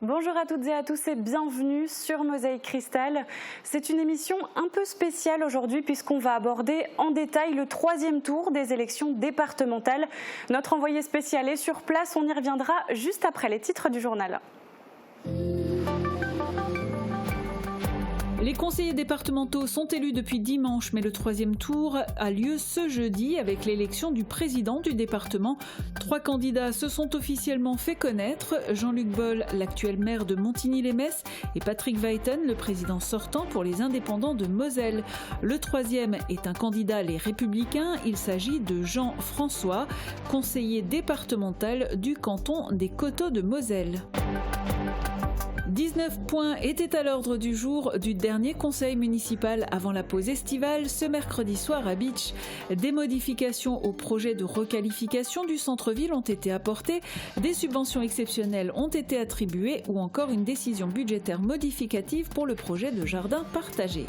Bonjour à toutes et à tous et bienvenue sur Mosaïque Cristal. C'est une émission un peu spéciale aujourd'hui puisqu'on va aborder en détail le troisième tour des élections départementales. Notre envoyé spécial est sur place, on y reviendra juste après les titres du journal. Les conseillers départementaux sont élus depuis dimanche, mais le troisième tour a lieu ce jeudi avec l'élection du président du département. 3 candidats se sont officiellement fait connaître. Jean-Luc Boll, l'actuel maire de Montigny-lès-Metz, et Patrick Weiten, le président sortant pour les indépendants de Moselle. Le troisième est un candidat Les Républicains. Il s'agit de Jean François, conseiller départemental du canton des Coteaux de Moselle. 19 points étaient à l'ordre du jour du dernier conseil municipal avant la pause estivale ce mercredi soir à Bitche. Des modifications au projet de requalification du centre-ville ont été apportées, des subventions exceptionnelles ont été attribuées ou encore une décision budgétaire modificative pour le projet de jardin partagé.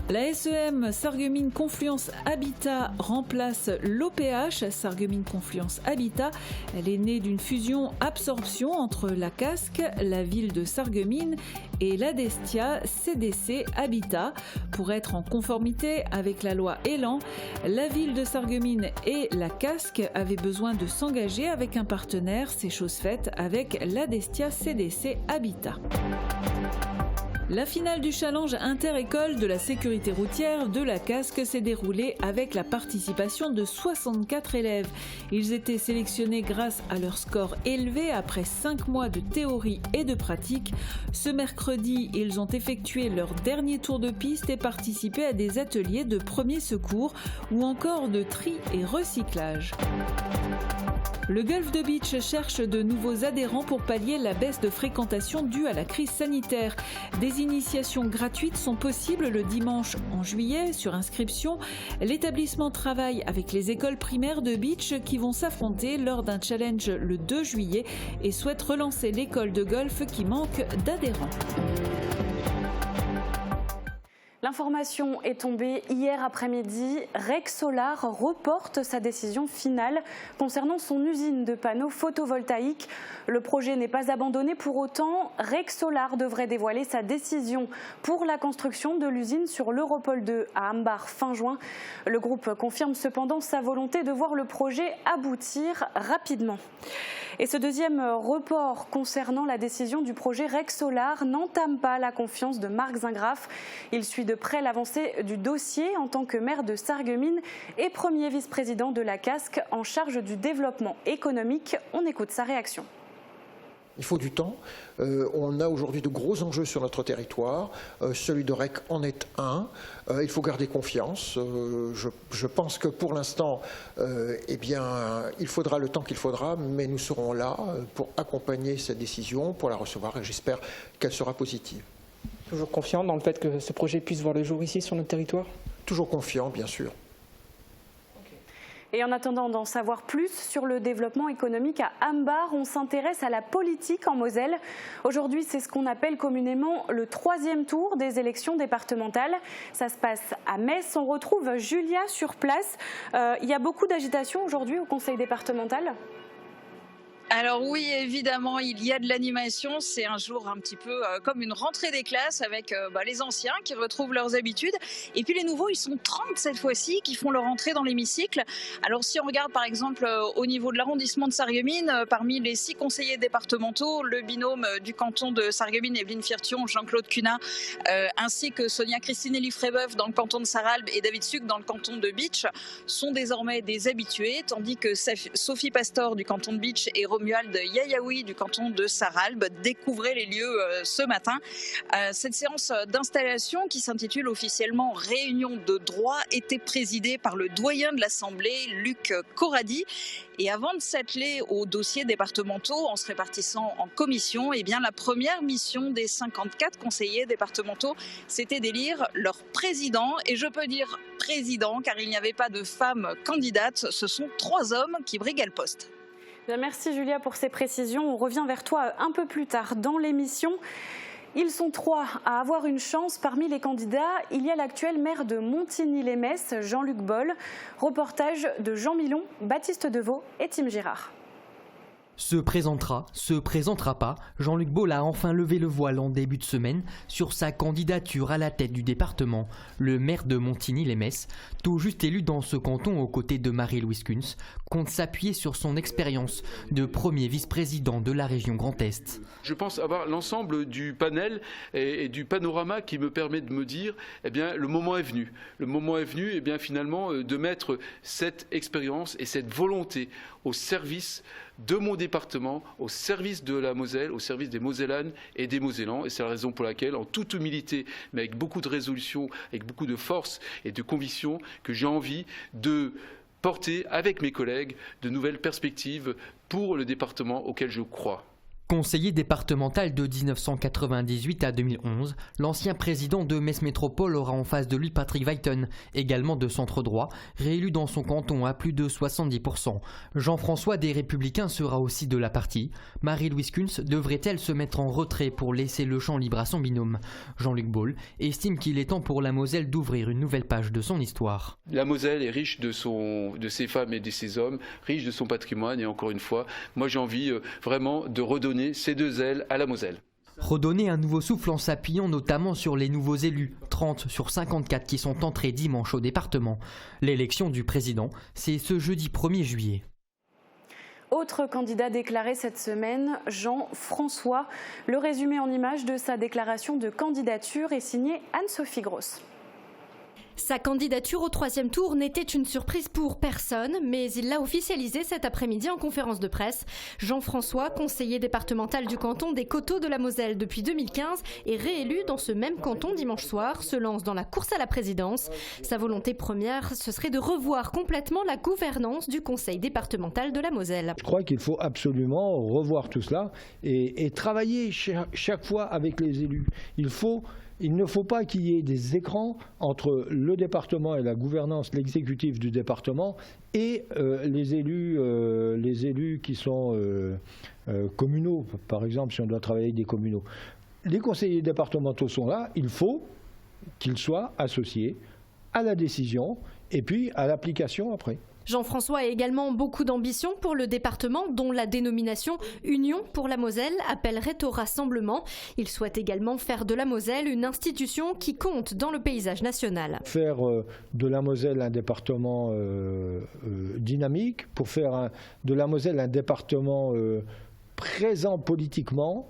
La SEM Sarreguemines Confluence Habitat remplace l'OPH Sarreguemines Confluence Habitat. Elle est née d'une fusion-absorption entre la Casque, la ville de Sarreguemines et l'Adestia CDC Habitat. Pour être en conformité avec la loi Elan, la ville de Sarreguemines et la Casque avaient besoin de s'engager avec un partenaire. C'est chose faite avec l'Adestia CDC Habitat. La finale du challenge inter-école de la sécurité routière de la Casque s'est déroulée avec la participation de 64 élèves. Ils étaient sélectionnés grâce à leur score élevé après 5 mois de théorie et de pratique. Ce mercredi, ils ont effectué leur dernier tour de piste et participé à des ateliers de premiers secours ou encore de tri et recyclage. Le Golf de Bitche cherche de nouveaux adhérents pour pallier la baisse de fréquentation due à la crise sanitaire. Des initiations gratuites sont possibles le dimanche en juillet sur inscription. L'établissement travaille avec les écoles primaires de Bitche qui vont s'affronter lors d'un challenge le 2 juillet et souhaitent relancer l'école de golf qui manque d'adhérents. L'information est tombée hier après-midi. REC Solar reporte sa décision finale concernant son usine de panneaux photovoltaïques. Le projet n'est pas abandonné pour autant. REC Solar devrait dévoiler sa décision pour la construction de l'usine sur l'Europole 2 à Ambach fin juin. Le groupe confirme cependant sa volonté de voir le projet aboutir rapidement. Et ce deuxième report concernant la décision du projet REC Solar n'entame pas la confiance de Marc Zingraf. Il suit de près l'avancée du dossier en tant que maire de Sarreguemines et premier vice-président de la Casque en charge du développement économique. On écoute sa réaction. Il faut du temps. On a aujourd'hui de gros enjeux sur notre territoire. Celui de REC en est un. Il faut garder confiance. Je pense que pour l'instant, il faudra le temps qu'il faudra, mais nous serons là pour accompagner cette décision, pour la recevoir et j'espère qu'elle sera positive. Toujours confiant dans le fait que ce projet puisse voir le jour ici sur notre territoire ? Toujours confiant, bien sûr. Et en attendant d'en savoir plus sur le développement économique à Ambach, on s'intéresse à la politique en Moselle. Aujourd'hui, c'est ce qu'on appelle communément le troisième tour des élections départementales. Ça se passe à Metz. On retrouve Julia sur place. Il y a beaucoup d'agitation aujourd'hui au conseil départemental ? Alors oui, évidemment, il y a de l'animation. C'est un jour un petit peu comme une rentrée des classes avec les anciens qui retrouvent leurs habitudes. Et puis les nouveaux, ils sont 30 cette fois-ci qui font leur entrée dans l'hémicycle. Alors si on regarde par exemple au niveau de l'arrondissement de Sarreguemines, parmi les 6 conseillers départementaux, le binôme du canton de Sarreguemines, Evelyne Firtion, Jean-Claude Cunat, ainsi que Sonia Christinelli Frébeuf dans le canton de Sarralbe et David Suc dans le canton de Bitche sont désormais des habitués, tandis que Sophie Pastor du canton de Bitche et Romuald Yayaoui du canton de Sarralbe découvraient les lieux ce matin. Cette séance d'installation qui s'intitule officiellement Réunion de droit était présidée par le doyen de l'Assemblée, Luc Corradi. Et avant de s'atteler aux dossiers départementaux en se répartissant en commissions, la première mission des 54 conseillers départementaux, c'était d'élire leur président. Et je peux dire président car il n'y avait pas de femmes candidates. Ce sont 3 hommes qui briguent le poste. Merci Julia pour ces précisions. On revient vers toi un peu plus tard dans l'émission. Ils sont 3 à avoir une chance parmi les candidats. Il y a l'actuel maire de Montigny-lès-Metz, Jean-Luc Boll. Reportage de Jean Milon, Baptiste Deveau et Tim Girard. Se présentera pas, Jean-Luc Baul a enfin levé le voile en début de semaine sur sa candidature à la tête du département. Le maire de Montigny-lès-Metz, tout juste élu dans ce canton aux côtés de Marie-Louise Kunz, compte s'appuyer sur son expérience de premier vice-président de la région Grand Est. Je pense avoir l'ensemble du panel et du panorama qui me permet de me dire, eh bien, le moment est venu. Le moment est venu, eh bien, finalement, de mettre cette expérience et cette volonté au service de mon département, au service de la Moselle, au service des Mosellanes et des Mosellans. Et c'est la raison pour laquelle, en toute humilité, mais avec beaucoup de résolution, avec beaucoup de force et de conviction, que j'ai envie de porter avec mes collègues de nouvelles perspectives pour le département auquel je crois. Conseiller départemental de 1998 à 2011, l'ancien président de Metz Métropole aura en face de lui Patrick Weiten, également de centre droit, réélu dans son canton à plus de 70%. Jean-François des Républicains sera aussi de la partie. Marie-Louise Kunz devrait-elle se mettre en retrait pour laisser le champ libre à son binôme? Jean-Luc Baul estime qu'il est temps pour la Moselle d'ouvrir une nouvelle page de son histoire. La Moselle est riche de ses femmes et de ses hommes, riche de son patrimoine, et encore une fois, moi j'ai envie vraiment de redonner ces deux ailes à la Moselle. Redonner un nouveau souffle en s'appuyant notamment sur les nouveaux élus, 30 sur 54 qui sont entrés dimanche au département. L'élection du président, c'est ce jeudi 1er juillet. Autre candidat déclaré cette semaine, Jean-François. Le résumé en images de sa déclaration de candidature est signé Anne-Sophie Gross. Sa candidature au 3e tour n'était une surprise pour personne, mais il l'a officialisé cet après-midi en conférence de presse. Jean-François, conseiller départemental du canton des Coteaux de la Moselle depuis 2015 et réélu dans ce même canton dimanche soir, se lance dans la course à la présidence. Sa volonté première, ce serait de revoir complètement la gouvernance du conseil départemental de la Moselle. Je crois qu'il faut absolument revoir tout cela et travailler chaque fois avec les élus. Il ne faut pas qu'il y ait des écrans entre le département et la gouvernance, l'exécutif du département et les élus qui sont communaux, par exemple si on doit travailler avec des communaux. Les conseillers départementaux sont là, il faut qu'ils soient associés à la décision et puis à l'application après. Jean-François a également beaucoup d'ambition pour le département, dont la dénomination Union pour la Moselle appellerait au rassemblement. Il souhaite également faire de la Moselle une institution qui compte dans le paysage national. Faire de la Moselle un département dynamique, pour faire de la Moselle un département présent politiquement,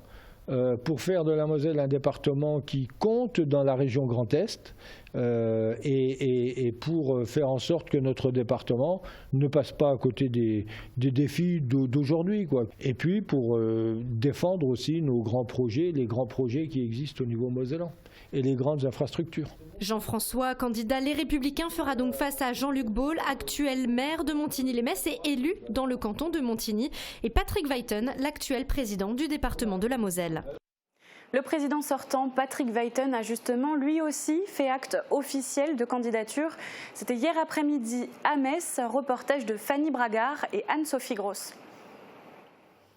pour faire de la Moselle un département qui compte dans la région Grand Est et pour faire en sorte que notre département ne passe pas à côté des défis d'aujourd'hui, quoi. Et puis pour défendre aussi nos grands projets, les grands projets qui existent au niveau mosellan et les grandes infrastructures. Jean-François, candidat Les Républicains, fera donc face à Jean-Luc Baul, actuel maire de Montigny-lès-Metz et élu dans le canton de Montigny, et Patrick Weiten, l'actuel président du département de la Moselle. Le président sortant, Patrick Weiten, a justement lui aussi fait acte officiel de candidature. C'était hier après-midi à Metz, reportage de Fanny Bragard et Anne-Sophie Gross.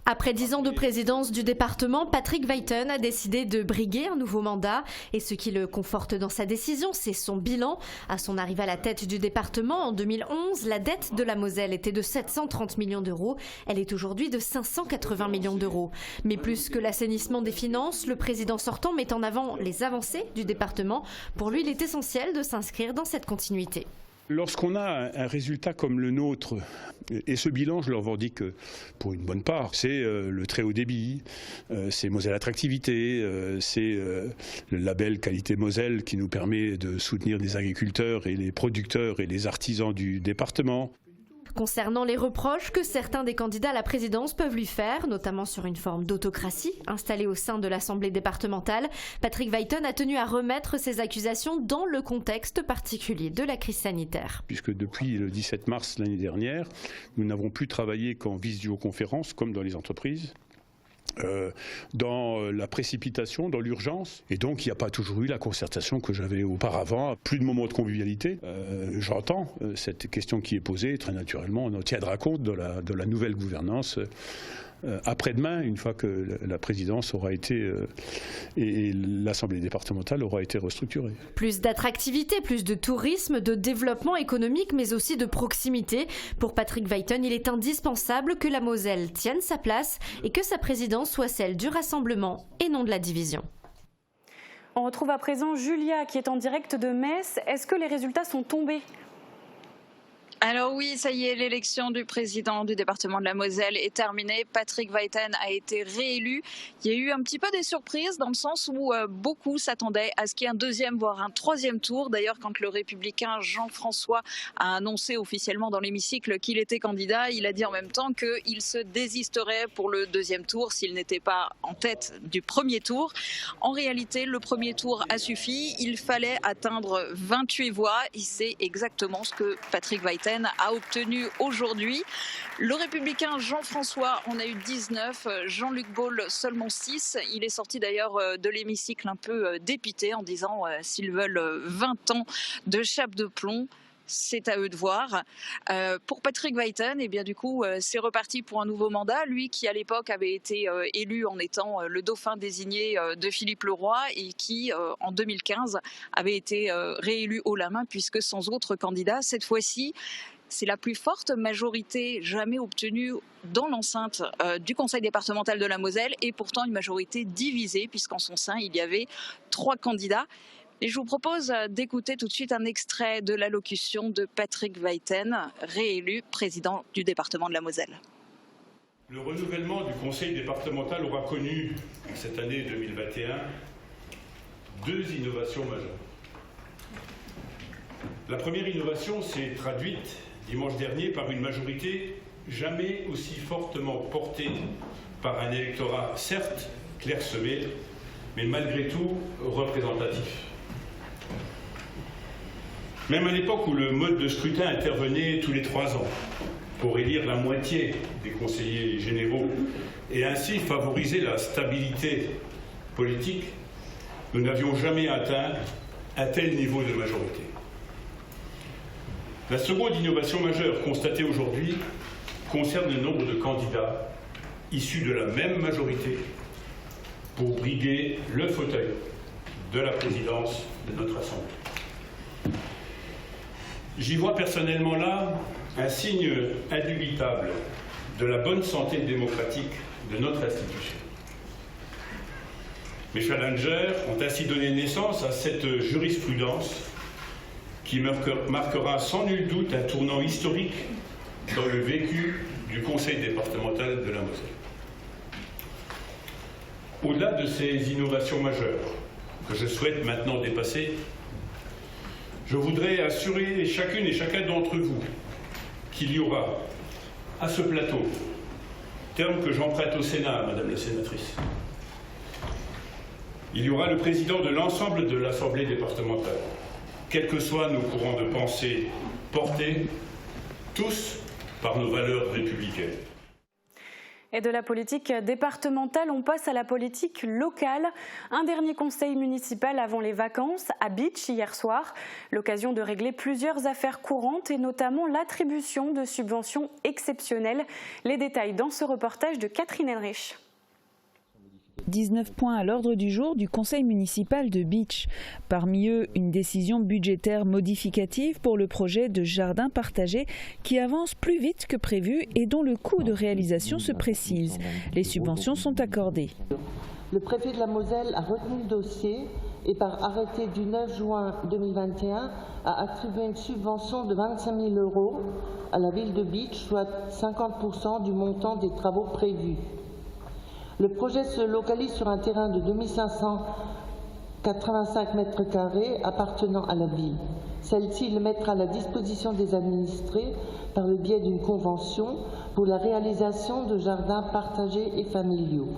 Après 10 ans de présidence du département, Patrick Weiten a décidé de briguer un nouveau mandat. Et ce qui le conforte dans sa décision, c'est son bilan. À son arrivée à la tête du département en 2011, la dette de la Moselle était de 730 millions d'euros. Elle est aujourd'hui de 580 millions d'euros. Mais plus que l'assainissement des finances, le président sortant met en avant les avancées du département. Pour lui, il est essentiel de s'inscrire dans cette continuité. Lorsqu'on a un résultat comme le nôtre, et ce bilan, je le revendique pour une bonne part, c'est le très haut débit, c'est Moselle Attractivité, c'est le label Qualité Moselle qui nous permet de soutenir les agriculteurs et les producteurs et les artisans du département. Concernant les reproches que certains des candidats à la présidence peuvent lui faire, notamment sur une forme d'autocratie installée au sein de l'Assemblée départementale, Patrick Weiten a tenu à remettre ces accusations dans le contexte particulier de la crise sanitaire. Puisque depuis le 17 mars l'année dernière, nous n'avons plus travaillé qu'en visioconférence, comme dans les entreprises. Dans la précipitation, dans l'urgence. Et donc, il n'y a pas toujours eu la concertation que j'avais auparavant. Plus de moments de convivialité. J'entends cette question qui est posée. Très naturellement, on en tiendra compte de la nouvelle gouvernance après-demain, une fois que la présidence aura été et l'Assemblée départementale aura été restructurée. Plus d'attractivité, plus de tourisme, de développement économique, mais aussi de proximité. Pour Patrick Vuyten, il est indispensable que la Moselle tienne sa place et que sa présidence soit celle du rassemblement et non de la division. On retrouve à présent Julia qui est en direct de Metz. Est-ce que les résultats sont tombés ? Alors oui, ça y est, l'élection du président du département de la Moselle est terminée. Patrick Vuyten a été réélu. Il y a eu un petit peu des surprises dans le sens où beaucoup s'attendaient à ce qu'il y ait un deuxième, voire un troisième tour. D'ailleurs, quand le républicain Jean-François a annoncé officiellement dans l'hémicycle qu'il était candidat, il a dit en même temps qu'il se désisterait pour le deuxième tour s'il n'était pas en tête du premier tour. En réalité, le premier tour a suffi. Il fallait atteindre 28 voix et c'est exactement ce que Patrick Vuyten a obtenu aujourd'hui. Le républicain Jean-François en a eu 19, Jean-Luc Baule seulement 6. Il est sorti d'ailleurs de l'hémicycle un peu dépité en disant s'ils veulent 20 ans de chape de plomb, c'est à eux de voir. Pour Patrick Vuyten, eh bien, du coup, c'est reparti pour un nouveau mandat. Lui qui, à l'époque, avait été élu en étant le dauphin désigné de Philippe Leroy et qui, en 2015, avait été réélu haut la main puisque sans autre candidat. Cette fois-ci, c'est la plus forte majorité jamais obtenue dans l'enceinte du conseil départemental de la Moselle et pourtant une majorité divisée puisqu'en son sein, il y avait 3 candidats. Et je vous propose d'écouter tout de suite un extrait de l'allocution de Patrick Vuyten, réélu président du département de la Moselle. Le renouvellement du conseil départemental aura connu, cette année 2021, 2 innovations majeures. La première innovation s'est traduite dimanche dernier par une majorité jamais aussi fortement portée par un électorat, certes clairsemé, mais malgré tout représentatif. Même à l'époque où le mode de scrutin intervenait tous les 3 ans pour élire la moitié des conseillers généraux et ainsi favoriser la stabilité politique, nous n'avions jamais atteint un tel niveau de majorité. La seconde innovation majeure constatée aujourd'hui concerne le nombre de candidats issus de la même majorité pour briguer le fauteuil de la présidence de notre Assemblée. J'y vois personnellement là un signe indubitable de la bonne santé démocratique de notre institution. Mes challengers ont ainsi donné naissance à cette jurisprudence qui marquera sans nul doute un tournant historique dans le vécu du conseil départemental de la Moselle. Au-delà de ces innovations majeures que je souhaite maintenant dépasser, je voudrais assurer chacune et chacun d'entre vous qu'il y aura à ce plateau, terme que j'emprunte au Sénat, Madame la sénatrice, il y aura le président de l'ensemble de l'Assemblée départementale, quels que soient nos courants de pensée portés, tous par nos valeurs républicaines. Et de la politique départementale, on passe à la politique locale. Un dernier conseil municipal avant les vacances à Bitche hier soir. L'occasion de régler plusieurs affaires courantes et notamment l'attribution de subventions exceptionnelles. Les détails dans ce reportage de Catherine Henrich. 19 points à l'ordre du jour du conseil municipal de Bitche. Parmi eux, une décision budgétaire modificative pour le projet de jardin partagé qui avance plus vite que prévu et dont le coût de réalisation se précise. Les subventions sont accordées. Le préfet de la Moselle a retenu le dossier et par arrêté du 9 juin 2021 a attribué une subvention de 25 000 € à la ville de Bitche, soit 50% du montant des travaux prévus. Le projet se localise sur un terrain de 2585 m² appartenant à la ville. Celle-ci le mettra à la disposition des administrés par le biais d'une convention pour la réalisation de jardins partagés et familiaux.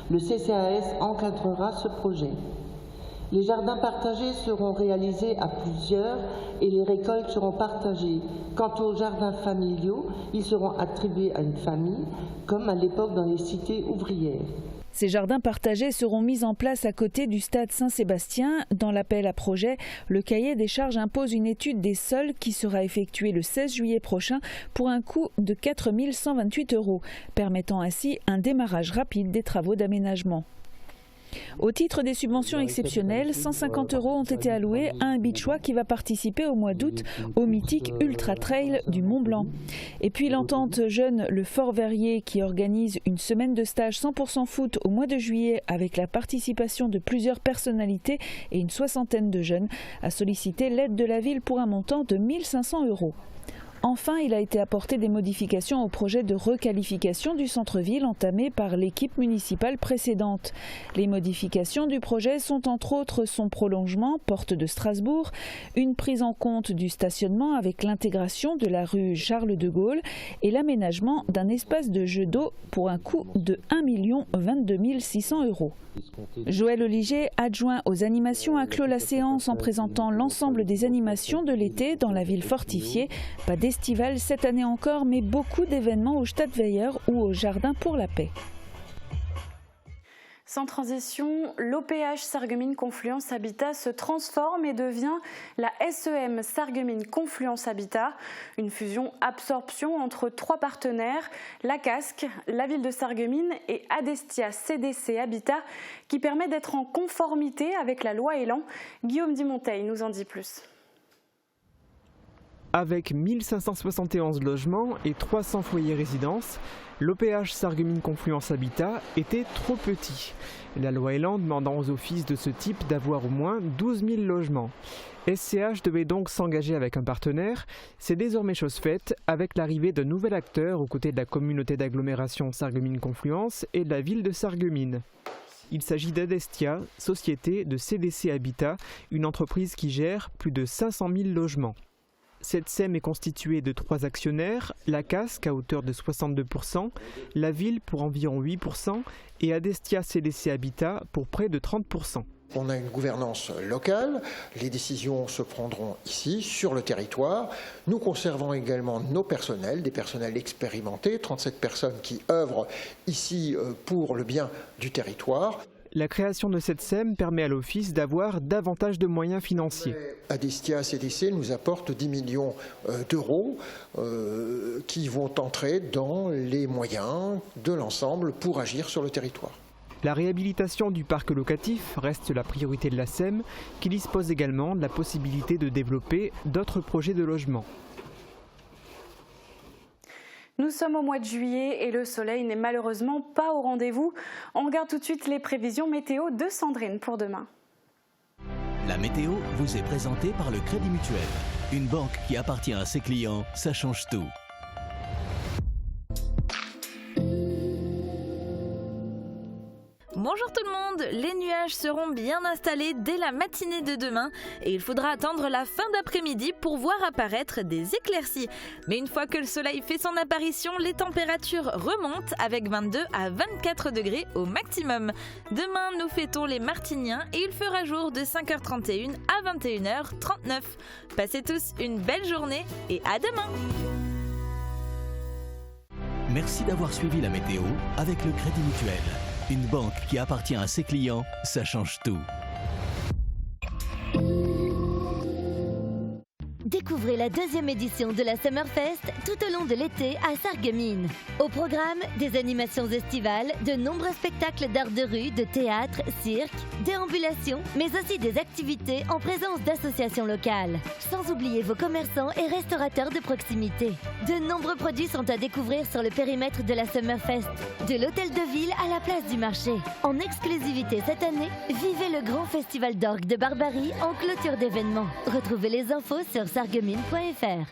Le CCAS encadrera ce projet. Les jardins partagés seront réalisés à plusieurs et les récoltes seront partagées. Quant aux jardins familiaux, ils seront attribués à une famille, comme à l'époque dans les cités ouvrières. Ces jardins partagés seront mis en place à côté du stade Saint-Sébastien. Dans l'appel à projet, le cahier des charges impose une étude des sols qui sera effectuée le 16 juillet prochain pour un coût de 4 128 €, permettant ainsi un démarrage rapide des travaux d'aménagement. Au titre des subventions exceptionnelles, 150 € ont été alloués à un beachois qui va participer au mois d'août au mythique Ultra Trail du Mont Blanc. Et puis l'entente jeune Le Fort Verrier qui organise une semaine de stage 100% foot au mois de juillet avec la participation de plusieurs personnalités et une soixantaine de jeunes a sollicité l'aide de la ville pour un montant de 1 500 €. Enfin, il a été apporté des modifications au projet de requalification du centre-ville entamé par l'équipe municipale précédente. Les modifications du projet sont entre autres son prolongement, porte de Strasbourg, une prise en compte du stationnement avec l'intégration de la rue Charles de Gaulle et l'aménagement d'un espace de jeu d'eau pour un coût de 1 022 600 €. Joël Oliger, adjoint aux animations, a clos la séance en présentant l'ensemble des animations de l'été dans la ville fortifiée. Pas d'estival cette année encore, mais beaucoup d'événements au Stadtweiher ou au Jardin pour la Paix. Sans transition, l'OPH Sarreguemines Confluence Habitat se transforme et devient la SEM Sarreguemines Confluence Habitat, une fusion-absorption entre 3 partenaires, la Casques, la ville de Sarreguemines et Adestia CDC Habitat, qui permet d'être en conformité avec la loi Elan. Guillaume Dimonteil nous en dit plus. Avec 1571 logements et 300 foyers résidences, l'OPH Sarreguemines Confluence Habitat était trop petit. La loi Elan demandant aux offices de ce type d'avoir au moins 12 000 logements. SCH devait donc s'engager avec un partenaire. C'est désormais chose faite avec l'arrivée d'un nouvel acteur aux côtés de la communauté d'agglomération Sarreguemines Confluence et de la ville de Sarreguemines. Il s'agit d'Adestia, société de CDC Habitat, une entreprise qui gère plus de 500 000 logements. Cette SEM est constituée de 3 actionnaires, la Casques à hauteur de 62%, la ville pour environ 8% et Adestia CDC Habitat pour près de 30%. On a une gouvernance locale, les décisions se prendront ici, sur le territoire. Nous conservons également nos personnels, des personnels expérimentés, 37 personnes qui œuvrent ici pour le bien du territoire. La création de cette SEM permet à l'Office d'avoir davantage de moyens financiers. Adestia CDC nous apporte 10 millions d'euros qui vont entrer dans les moyens de l'ensemble pour agir sur le territoire. La réhabilitation du parc locatif reste la priorité de la SEM, qui dispose également de la possibilité de développer d'autres projets de logement. Nous sommes au mois de juillet et le soleil n'est malheureusement pas au rendez-vous. On regarde tout de suite les prévisions météo de Sandrine pour demain. La météo vous est présentée par le Crédit Mutuel. Une banque qui appartient à ses clients, ça change tout. Bonjour tout le monde, les nuages seront bien installés dès la matinée de demain et il faudra attendre la fin d'après-midi pour voir apparaître des éclaircies. Mais une fois que le soleil fait son apparition, les températures remontent avec 22 à 24 degrés au maximum. Demain, nous fêtons les Martiniens et il fera jour de 5h31 à 21h39. Passez tous une belle journée et à demain! Merci d'avoir suivi la météo avec le Crédit Mutuel. Une banque qui appartient à ses clients, ça change tout. Découvrez la 2e édition de la Summerfest tout au long de l'été à Sarreguemines. Au programme, des animations estivales, de nombreux spectacles d'art de rue, de théâtre, cirque, déambulations, mais aussi des activités en présence d'associations locales. Sans oublier vos commerçants et restaurateurs de proximité. De nombreux produits sont à découvrir sur le périmètre de la Summerfest. De l'hôtel de ville à la place du marché. En exclusivité cette année, vivez le grand festival d'orgue de Barbarie en clôture d'événements. Retrouvez les infos sur sarreguemines.fr.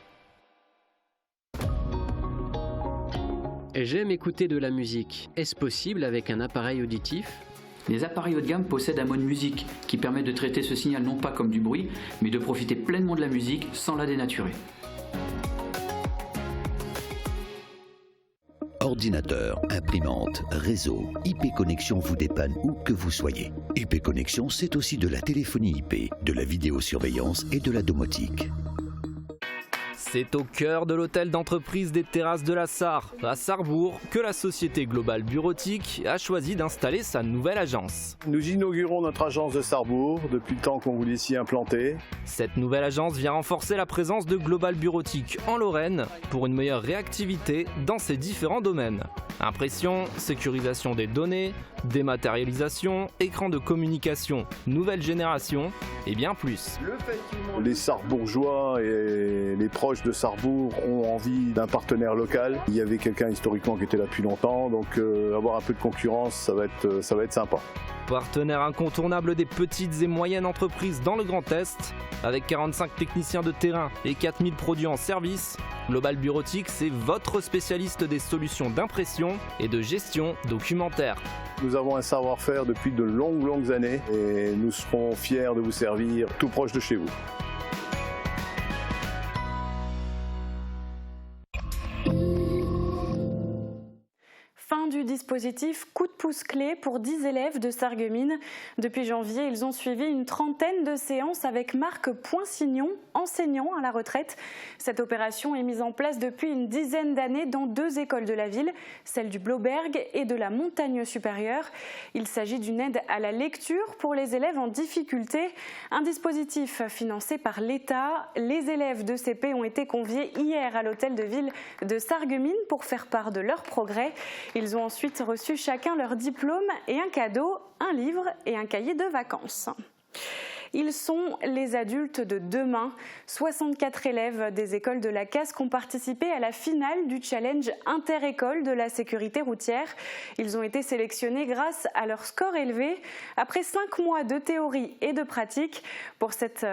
J'aime écouter de la musique. Est-ce possible avec un appareil auditif ? Les appareils haut de gamme possèdent un mode musique qui permet de traiter ce signal non pas comme du bruit, mais de profiter pleinement de la musique sans la dénaturer. Ordinateur, imprimante, réseau, IP Connexion vous dépanne où que vous soyez. IP Connexion, c'est aussi de la téléphonie IP, de la vidéosurveillance et de la domotique. C'est au cœur de l'hôtel d'entreprise des Terrasses de la Sarre, à Sarrebourg, que la société Global Bureautique a choisi d'installer sa nouvelle agence. Nous inaugurons notre agence de Sarrebourg depuis le temps qu'on voulait s'y implanter. Cette nouvelle agence vient renforcer la présence de Global Bureautique en Lorraine pour une meilleure réactivité dans ses différents domaines. Impression, sécurisation des données, dématérialisation, écran de communication, nouvelle génération et bien plus. Les Sarrebourgeois et les proches de Sarrebourg ont envie d'un partenaire local. Il y avait quelqu'un historiquement qui était là depuis longtemps, donc avoir un peu de concurrence, ça va être sympa. Partenaire incontournable des petites et moyennes entreprises dans le Grand Est, avec 45 techniciens de terrain et 4000 produits en service, Global Bureautique, c'est votre spécialiste des solutions d'impression et de gestion documentaire. Nous avons un savoir-faire depuis de longues années et nous serons fiers de vous servir tout proche de chez vous. Fin du dispositif coup de pouce clé pour 10 élèves de Sarreguemines. Depuis janvier, ils ont suivi une trentaine de séances avec Marc Poinsignon, enseignant à la retraite. Cette opération est mise en place depuis une dizaine d'années dans 2 écoles de la ville, celle du Blauberg et de la Montagne Supérieure. Il s'agit d'une aide à la lecture pour les élèves en difficulté. Un dispositif financé par l'État. Les élèves de CP ont été conviés hier à l'hôtel de ville de Sarreguemines pour faire part de leurs progrès. Ils ont ensuite reçu chacun leur diplôme et un cadeau, un livre et un cahier de vacances. Ils sont les adultes de demain. 64 élèves des écoles de la Casque ont participé à la finale du challenge inter-école de la sécurité routière. Ils ont été sélectionnés grâce à leur score élevé. Après 5 mois de théorie et de pratique, pour cette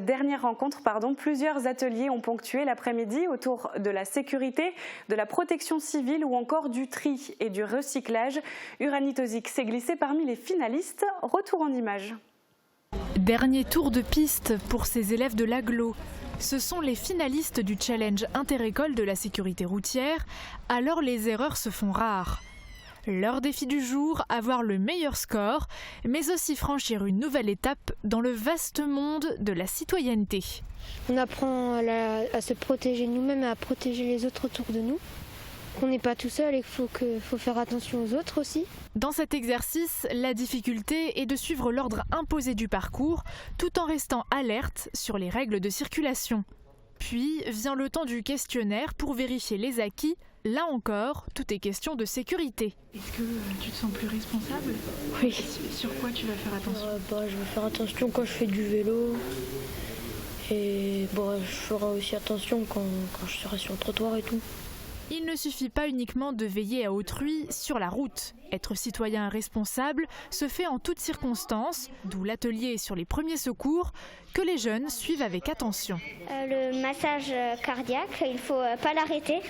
dernière rencontre, plusieurs ateliers ont ponctué l'après-midi autour de la sécurité, de la protection civile ou encore du tri et du recyclage. Uranit Ozic s'est glissé parmi les finalistes. Retour en images. Dernier tour de piste pour ces élèves de l'Agglo. Ce sont les finalistes du challenge inter-école de la sécurité routière, alors les erreurs se font rares. Leur défi du jour, avoir le meilleur score, mais aussi franchir une nouvelle étape dans le vaste monde de la citoyenneté. On apprend à se protéger nous-mêmes et à protéger les autres autour de nous. On n'est pas tout seul et qu'il faut faire attention aux autres aussi. Dans cet exercice, la difficulté est de suivre l'ordre imposé du parcours tout en restant alerte sur les règles de circulation. Puis vient le temps du questionnaire pour vérifier les acquis. Là encore, tout est question de sécurité. Est-ce que tu te sens plus responsable ? Oui. Sur quoi tu vas faire attention ? Je vais faire attention quand je fais du vélo. Et je ferai aussi attention quand je serai sur le trottoir et tout. Il ne suffit pas uniquement de veiller à autrui sur la route. Être citoyen responsable se fait en toutes circonstances, d'où l'atelier sur les premiers secours que les jeunes suivent avec attention. Le massage cardiaque, il ne faut pas l'arrêter.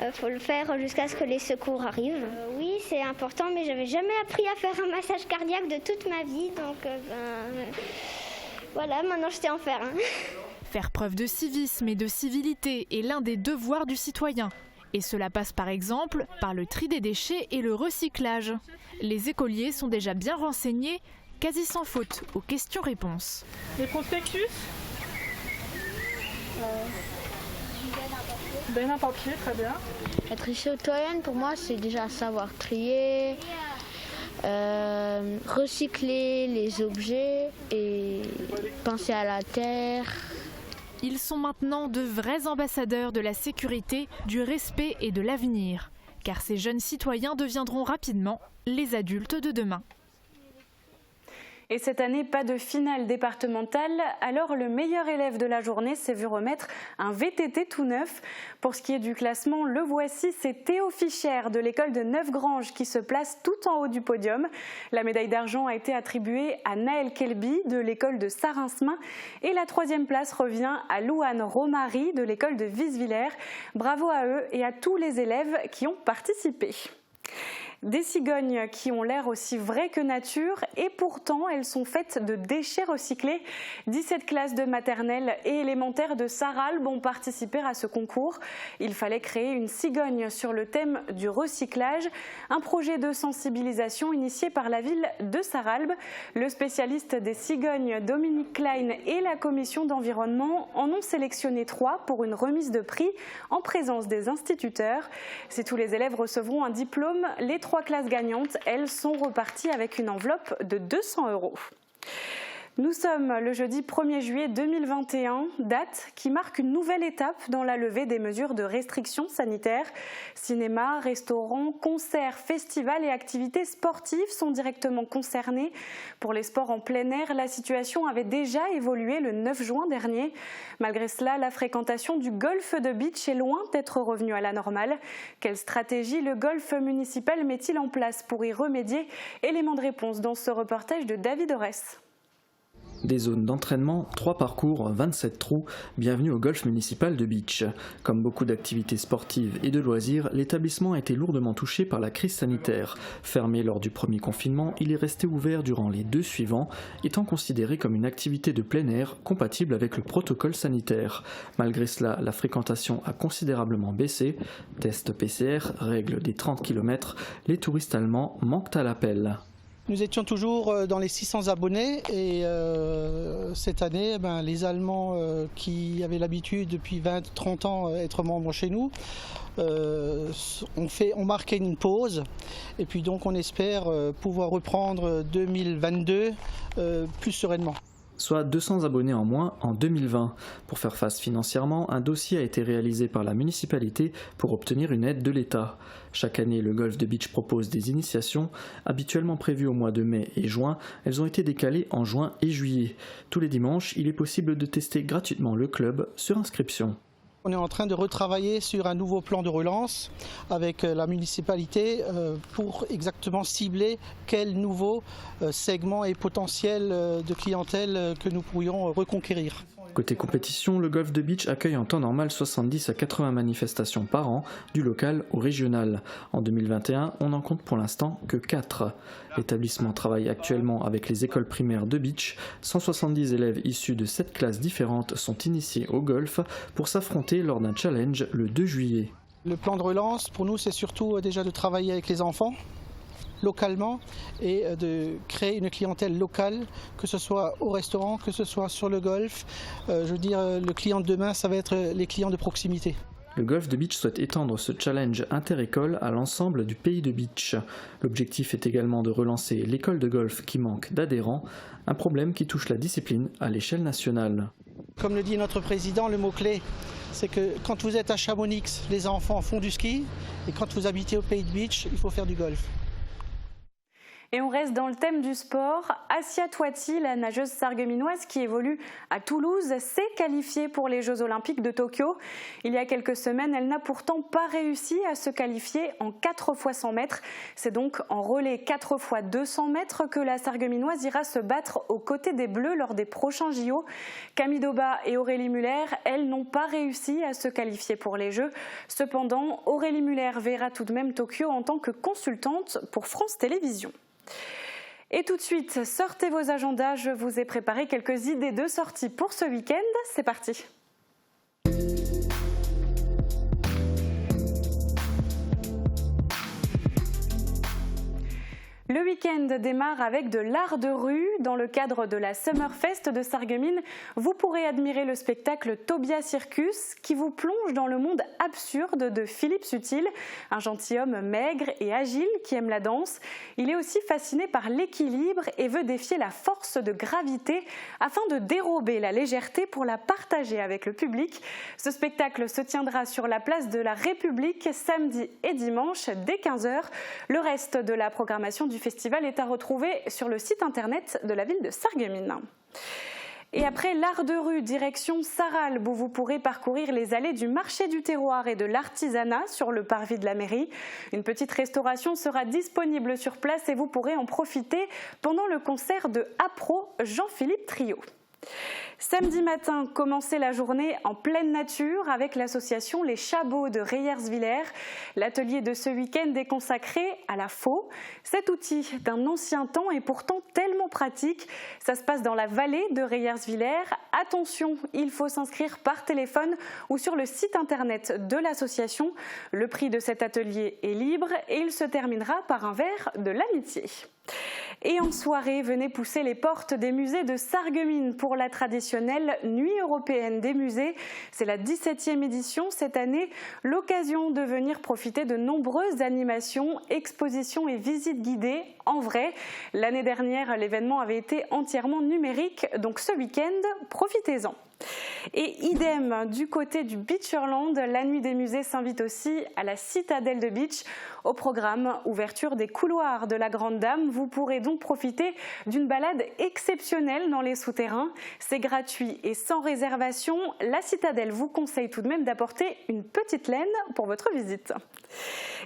Il faut le faire jusqu'à ce que les secours arrivent. Oui, c'est important, mais je n'avais jamais appris à faire un massage cardiaque de toute ma vie. Donc voilà, maintenant je sais en faire un. Faire preuve de civisme et de civilité est l'un des devoirs du citoyen. Et cela passe par exemple par le tri des déchets et le recyclage. Les écoliers sont déjà bien renseignés, quasi sans faute aux questions-réponses. Les prospectus ? Un papier, très bien. Être citoyenne, pour moi, c'est déjà savoir trier, recycler les objets et penser à la terre. Ils sont maintenant de vrais ambassadeurs de la sécurité, du respect et de l'avenir. Car ces jeunes citoyens deviendront rapidement les adultes de demain. Et cette année, pas de finale départementale, alors le meilleur élève de la journée s'est vu remettre un VTT tout neuf. Pour ce qui est du classement, le voici, c'est Théo Fischer de l'école de Neufgrange qui se place tout en haut du podium. La médaille d'argent a été attribuée à Naël Kelby de l'école de Sarinsmin et la 3e place revient à Louane Romary de l'école de Visvillers. Bravo à eux et à tous les élèves qui ont participé. Des cigognes qui ont l'air aussi vraies que nature et pourtant elles sont faites de déchets recyclés. 17 classes de maternelle et élémentaire de Sarralbe ont participé à ce concours. Il fallait créer une cigogne sur le thème du recyclage, un projet de sensibilisation initié par la ville de Sarralbe. Le spécialiste des cigognes Dominique Klein et la commission d'environnement en ont sélectionné 3 pour une remise de prix en présence des instituteurs. Si tous les élèves recevront un diplôme, les 3 classes gagnantes, elles, sont reparties avec une enveloppe de 200 €. Nous sommes le jeudi 1er juillet 2021, date qui marque une nouvelle étape dans la levée des mesures de restriction sanitaire. Cinéma, restaurants, concerts, festivals et activités sportives sont directement concernés. Pour les sports en plein air, la situation avait déjà évolué le 9 juin dernier. Malgré cela, la fréquentation du golf de beach est loin d'être revenue à la normale. Quelle stratégie le golf municipal met-il en place pour y remédier? Élément de réponse dans ce reportage de David Orès. Des zones d'entraînement, 3 parcours, 27 trous, bienvenue au golf municipal de Beach. Comme beaucoup d'activités sportives et de loisirs, l'établissement a été lourdement touché par la crise sanitaire. Fermé lors du premier confinement, il est resté ouvert durant les 2 suivants, étant considéré comme une activité de plein air compatible avec le protocole sanitaire. Malgré cela, la fréquentation a considérablement baissé. Test PCR, règle des 30 km, les touristes allemands manquent à l'appel. Nous étions toujours dans les 600 abonnés et cette année, les Allemands qui avaient l'habitude depuis 20-30 ans d'être membres chez nous ont marqué une pause et puis donc on espère pouvoir reprendre 2022 plus sereinement. Soit 200 abonnés en moins en 2020. Pour faire face financièrement, un dossier a été réalisé par la municipalité pour obtenir une aide de l'État. Chaque année, le golf de beach propose des initiations. Habituellement prévues au mois de mai et juin, elles ont été décalées en juin et juillet. Tous les dimanches, il est possible de tester gratuitement le club sur inscription. On est en train de retravailler sur un nouveau plan de relance avec la municipalité pour exactement cibler quel nouveau segment et potentiel de clientèle que nous pourrions reconquérir. Côté compétition, le golf de beach accueille en temps normal 70 à 80 manifestations par an, du local au régional. En 2021, on n'en compte pour l'instant que 4. L'établissement travaille actuellement avec les écoles primaires de beach. 170 élèves issus de 7 classes différentes sont initiés au golf pour s'affronter lors d'un challenge le 2 juillet. Le plan de relance, pour nous, c'est surtout déjà de travailler avec les enfants localement et de créer une clientèle locale, que ce soit au restaurant, que ce soit sur le golf. Le client de demain, ça va être les clients de proximité. Le golf de beach souhaite étendre ce challenge inter-école à l'ensemble du pays de beach. L'objectif est également de relancer l'école de golf qui manque d'adhérents, un problème qui touche la discipline à l'échelle nationale. Comme le dit notre président, le mot-clé, c'est que quand vous êtes à Chamonix, les enfants font du ski, et quand vous habitez au pays de beach, il faut faire du golf. Et on reste dans le thème du sport. Assia Touati, la nageuse sarregueminoise qui évolue à Toulouse, s'est qualifiée pour les Jeux Olympiques de Tokyo. Il y a quelques semaines, elle n'a pourtant pas réussi à se qualifier en 4 x 100 mètres. C'est donc en relais 4 x 200 mètres que la sarregueminoise ira se battre aux côtés des Bleus lors des prochains JO. Camille Daubat et Aurélie Muller, elles, n'ont pas réussi à se qualifier pour les Jeux. Cependant, Aurélie Muller verra tout de même Tokyo en tant que consultante pour France Télévisions. Et tout de suite, sortez vos agendas, je vous ai préparé quelques idées de sortie pour ce week-end. C'est parti! Le week-end démarre avec de l'art de rue. Dans le cadre de la Summerfest de Sarreguemines, vous pourrez admirer le spectacle Tobia Circus qui vous plonge dans le monde absurde de Philippe Sutil, un gentilhomme maigre et agile qui aime la danse. Il est aussi fasciné par l'équilibre et veut défier la force de gravité afin de dérober la légèreté pour la partager avec le public. Ce spectacle se tiendra sur la place de la République samedi et dimanche dès 15h. Le reste de la programmation du festival est à retrouver sur le site internet de la ville de Sarreguemines. Et après l'art de rue, direction Sarralbe, où vous pourrez parcourir les allées du marché du terroir et de l'artisanat sur le parvis de la mairie. Une petite restauration sera disponible sur place et vous pourrez en profiter pendant le concert de Apro Jean-Philippe Trio. Samedi matin, commencez la journée en pleine nature avec l'association Les Chabots de Reyerswiller. L'atelier de ce week-end est consacré à la faux. Cet outil d'un ancien temps est pourtant tellement pratique. Ça se passe dans la vallée de Reyerswiller. Attention, il faut s'inscrire par téléphone ou sur le site internet de l'association. Le prix de cet atelier est libre et il se terminera par un verre de l'amitié. Et en soirée, venez pousser les portes des musées de Sarreguemines pour la traditionnelle Nuit européenne des musées. C'est la 17e édition cette année, l'occasion de venir profiter de nombreuses animations, expositions et visites guidées en vrai. L'année dernière, l'événement avait été entièrement numérique, donc ce week-end, profitez-en. Et idem du côté du Beacherland, la nuit des musées s'invite aussi à la citadelle de Beach. Au programme, ouverture des couloirs de la Grande Dame. Vous pourrez donc profiter d'une balade exceptionnelle dans les souterrains. C'est gratuit et sans réservation. La citadelle vous conseille tout de même d'apporter une petite laine pour votre visite.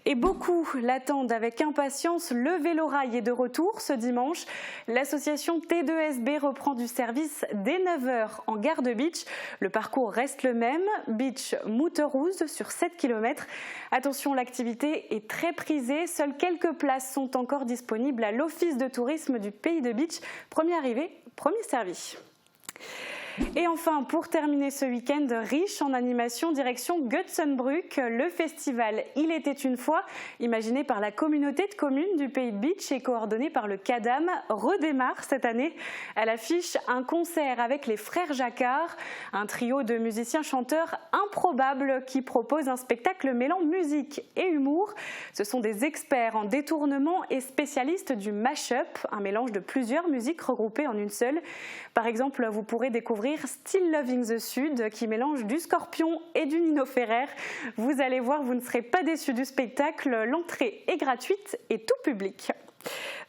Et beaucoup l'attendent avec impatience. Le vélorail est de retour ce dimanche. L'association T2SB reprend du service dès 9h en gare de Beach. Le parcours reste le même, Beach-Mouterouze sur 7 km. Attention, l'activité est très prisée. Seules quelques places sont encore disponibles à l'Office de tourisme du Pays de Beach. Premier arrivé, premier servi. Et enfin, pour terminer ce week-end riche en animation, direction Götzenbrück, le festival Il était une fois, imaginé par la communauté de communes du Pays de Beach et coordonné par le CADAM, redémarre cette année. À l'affiche, un concert avec les frères Jacquard, un trio de musiciens-chanteurs improbables qui propose un spectacle mêlant musique et humour. Ce sont des experts en détournement et spécialistes du mash-up, un mélange de plusieurs musiques regroupées en une seule. Par exemple, vous pourrez découvrir Still Loving the Sud qui mélange du Scorpion et du Nino Ferrer. Vous allez voir, vous ne serez pas déçus du spectacle. L'entrée est gratuite et tout public.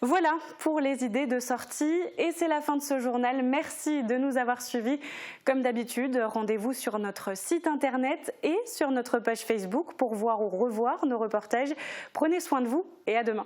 Voilà pour les idées de sortie et c'est la fin de ce journal. Merci de nous avoir suivis. Comme d'habitude, rendez-vous sur notre site internet et sur notre page Facebook pour voir ou revoir nos reportages. Prenez soin de vous et à demain.